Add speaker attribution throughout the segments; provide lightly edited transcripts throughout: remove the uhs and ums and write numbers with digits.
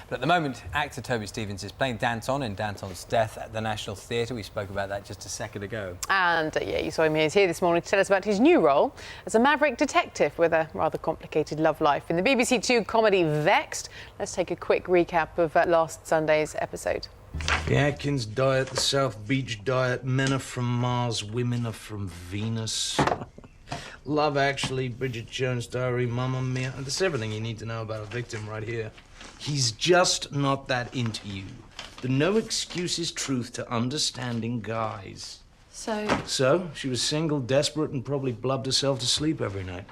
Speaker 1: But at the moment, actor Toby Stephens is playing Danton in Danton's Death at the National Theatre. We spoke about that just a second ago.
Speaker 2: And, yeah, you saw him. He's here this morning to tell us about his new role as a maverick detective with a rather complicated love life in the BBC Two comedy Vexed. Let's take a quick recap of last Sunday's episode.
Speaker 3: The Atkins diet, the South Beach diet, men are from Mars, women are from Venus. Love Actually, Bridget Jones' Diary, Mamma Mia. That's everything you need to know about a victim right here. He's just not that into you. The no excuses truth to understanding guys. So, she was single, desperate, and probably blubbed herself to sleep every night.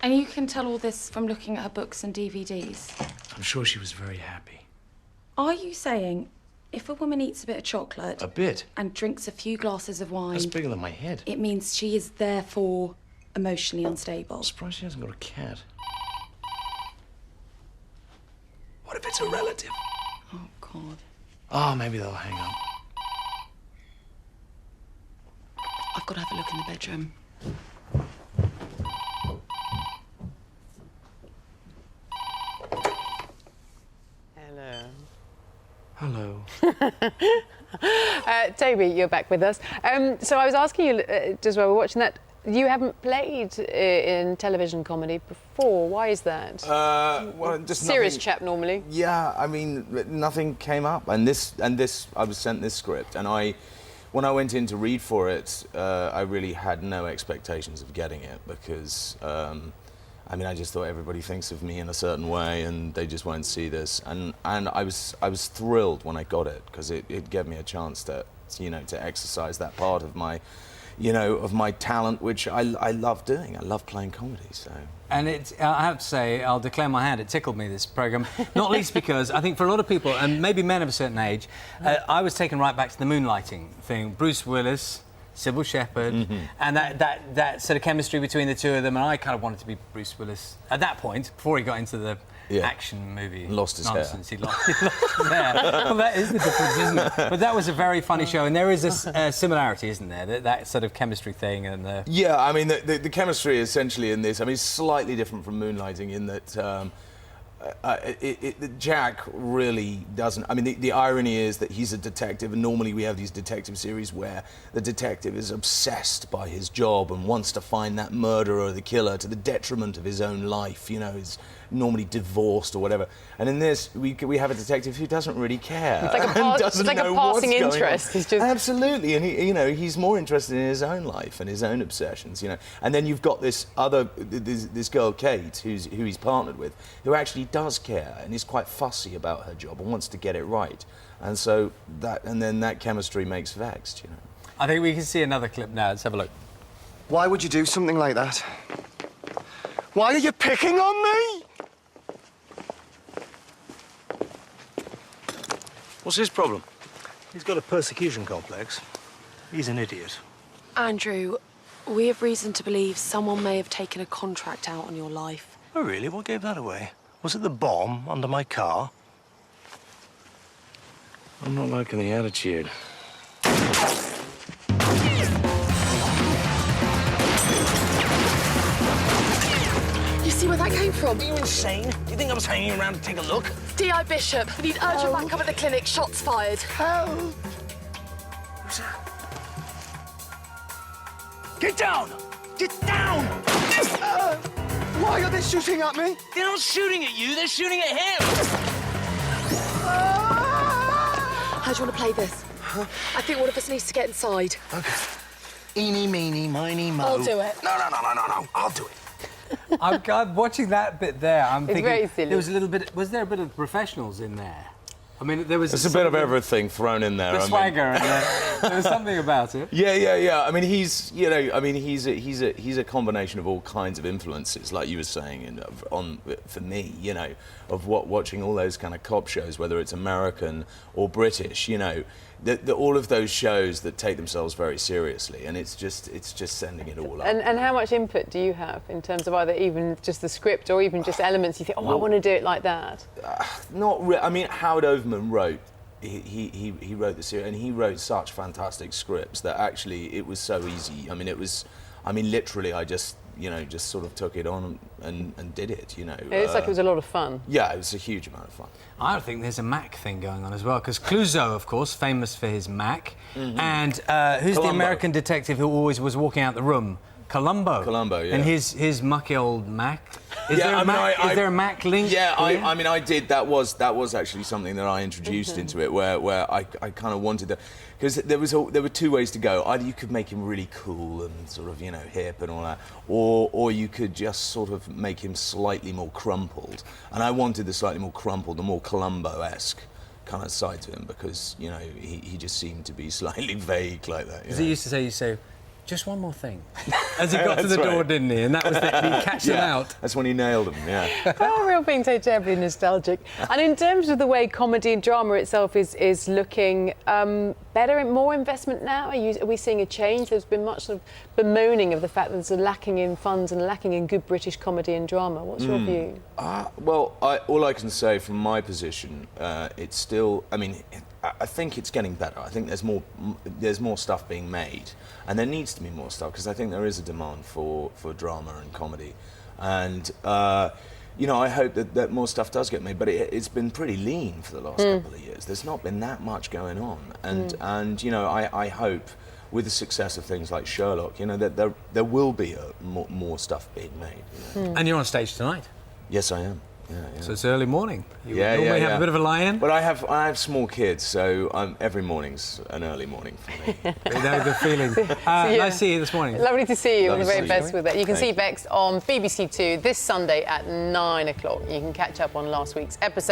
Speaker 4: And you can tell all this from looking at her books and DVDs?
Speaker 3: I'm sure she was very happy.
Speaker 4: Are you saying if a woman eats a bit of chocolate...
Speaker 3: A bit?
Speaker 4: ...and drinks a few glasses of wine...
Speaker 3: That's bigger than my head.
Speaker 4: ...it means she is therefore emotionally unstable?
Speaker 3: I'm surprised she hasn't got a cat. What if it's a relative?
Speaker 4: Oh, God.
Speaker 3: Oh, maybe they'll hang up.
Speaker 4: I've got to have a look in the bedroom.
Speaker 2: Hello.
Speaker 3: Hello.
Speaker 2: Toby, you're back with us. So I was asking you, just while we're watching that, you haven't played in television comedy before. Why is that?
Speaker 5: Well, just
Speaker 2: serious
Speaker 5: nothing,
Speaker 2: chap normally.
Speaker 5: Yeah, I mean, nothing came up, and this, I was sent this script, and when I went in to read for it, I really had no expectations of getting it because, I mean, I just thought everybody thinks of me in a certain way, and they just won't see this, and I was thrilled when I got it because it gave me a chance to, to exercise that part of my. Of my talent, which I love doing. I love playing comedy, so...
Speaker 1: And I have to say, I'll declare my hand, it tickled me, this programme. Not least because I think for a lot of people, and maybe men of a certain age, I was taken right back to the moonlighting thing. Bruce Willis, Sybil Shepherd, and that sort of chemistry between the two of them, and I kind of wanted to be Bruce Willis at that point, before he got into the action movie.
Speaker 5: Lost his
Speaker 1: nonsense.
Speaker 5: hair.
Speaker 1: He lost his hair. Well, that is the difference, isn't it? But that was a very funny show, and there is a similarity, isn't there? That sort of chemistry thing and...
Speaker 5: Yeah, I mean, the chemistry essentially in this, I mean, it's slightly different from Moonlighting in that Jack really doesn't... I mean, the irony is that he's a detective, and normally we have these detective series where the detective is obsessed by his job and wants to find that murderer or the killer to the detriment of his own life, is normally divorced or whatever. And in this, we have a detective who doesn't really care.
Speaker 2: It's like a passing interest. It's just...
Speaker 5: Absolutely, and he's more interested in his own life and his own obsessions, And then you've got this girl, Kate, who he's partnered with, who actually does care and is quite fussy about her job and wants to get it right. And so then that chemistry makes Vexed,
Speaker 1: I think we can see another clip now. Let's have a look.
Speaker 6: Why would you do something like that? Why are you picking on me?
Speaker 3: What's his problem? He's got a persecution complex. He's an idiot.
Speaker 4: Andrew, we have reason to believe someone may have taken a contract out on your life.
Speaker 3: Oh, really? What gave that away? Was it the bomb under my car? I'm not liking the attitude.
Speaker 4: You see where that came from?
Speaker 3: Are you insane? Do you think I was hanging around to take a look?
Speaker 4: D.I. Bishop, we need urgent backup at the clinic. Shots fired.
Speaker 6: Help!
Speaker 3: Who's that? Get down! Get down!
Speaker 6: Why are they shooting at me?
Speaker 3: They're not shooting at you, they're shooting at him!
Speaker 4: How do you want to play this?
Speaker 6: Huh?
Speaker 4: I think one of us needs to get inside.
Speaker 6: Okay. Eeny, meeny, miny, mo.
Speaker 4: I'll do it.
Speaker 6: No. I'll do it.
Speaker 1: I'm watching that bit there. I'm thinking
Speaker 2: very silly.
Speaker 1: there was a little bit. Was there a bit of professionals in there? I mean, there was.
Speaker 5: There's a bit of everything thrown in there.
Speaker 1: The swagger, and there was something about it.
Speaker 5: Yeah. I mean, he's a combination of all kinds of influences, like you were saying, for me, of watching all those kind of cop shows, whether it's American or British, all of those shows that take themselves very seriously, and it's just sending it all up.
Speaker 2: And how much input do you have in terms of either even just the script or even just elements you think, I want to do it like that?
Speaker 5: Not really. I mean, Howard Overman wrote. He wrote the series, and he wrote such fantastic scripts that actually it was so easy. I mean, literally, I just you know, just sort of took it on and did it, you know.
Speaker 2: It looks like it was a lot of fun.
Speaker 5: Yeah, it was a huge amount of fun.
Speaker 1: I think there's a Mac thing going on as well, because Clouseau, of course, famous for his Mac, and who's the
Speaker 5: Columbo.
Speaker 1: American detective who always was walking out the room? Columbo.
Speaker 5: Columbo, yeah.
Speaker 1: And his mucky old Mac. Is
Speaker 5: Yeah,
Speaker 1: there a
Speaker 5: I mean,
Speaker 1: Mac? Is there a Mac link?
Speaker 5: Yeah,
Speaker 1: here?
Speaker 5: I mean, I did. That was actually something that I introduced into it, where I kind of wanted to, because there were two ways to go. Either you could make him really cool and sort of, you know, hip and all that, or you could just sort of make him slightly more crumpled. And I wanted the slightly more crumpled, the more Columbo-esque kind of side to him, because, you know, he just seemed to be slightly vague like that.
Speaker 1: As he used to say, just one more thing. As he got to the
Speaker 5: That's
Speaker 1: door,
Speaker 5: right.
Speaker 1: didn't he? And that was the, he catch them out.
Speaker 5: That's when he nailed him. Yeah.
Speaker 2: Oh, real being so terribly nostalgic. And in terms of the way comedy and drama itself is looking better and more investment now, are we seeing a change? There's been much sort of bemoaning of the fact that there's a lacking in funds and lacking in good British comedy and drama. What's your view?
Speaker 5: Well, all I can say from my position, it's still. I mean, I think it's getting better. I think there's more stuff being made, and there needs to be more stuff, because I think there is a demand for drama and comedy, and you know, I hope that more stuff does get made. But it's been pretty lean for the last couple of years. There's not been that much going on, and you know, I hope with the success of things like Sherlock, you know, that there will be more stuff being made. You know?
Speaker 1: And you're on stage tonight.
Speaker 5: Yes, I am. Yeah.
Speaker 1: So it's early morning. You normally have a bit of a lie-in.
Speaker 5: But I have small kids, so every morning's an early morning for me.
Speaker 1: They know the feeling. Nice to see you this morning.
Speaker 2: Lovely to see you. All the
Speaker 5: Lovely
Speaker 2: very
Speaker 5: to see
Speaker 2: best
Speaker 5: you.
Speaker 2: with it. You can
Speaker 5: Thank
Speaker 2: see
Speaker 5: you.
Speaker 2: Vexed on BBC Two this Sunday at 9 o'clock. You can catch up on last week's episode.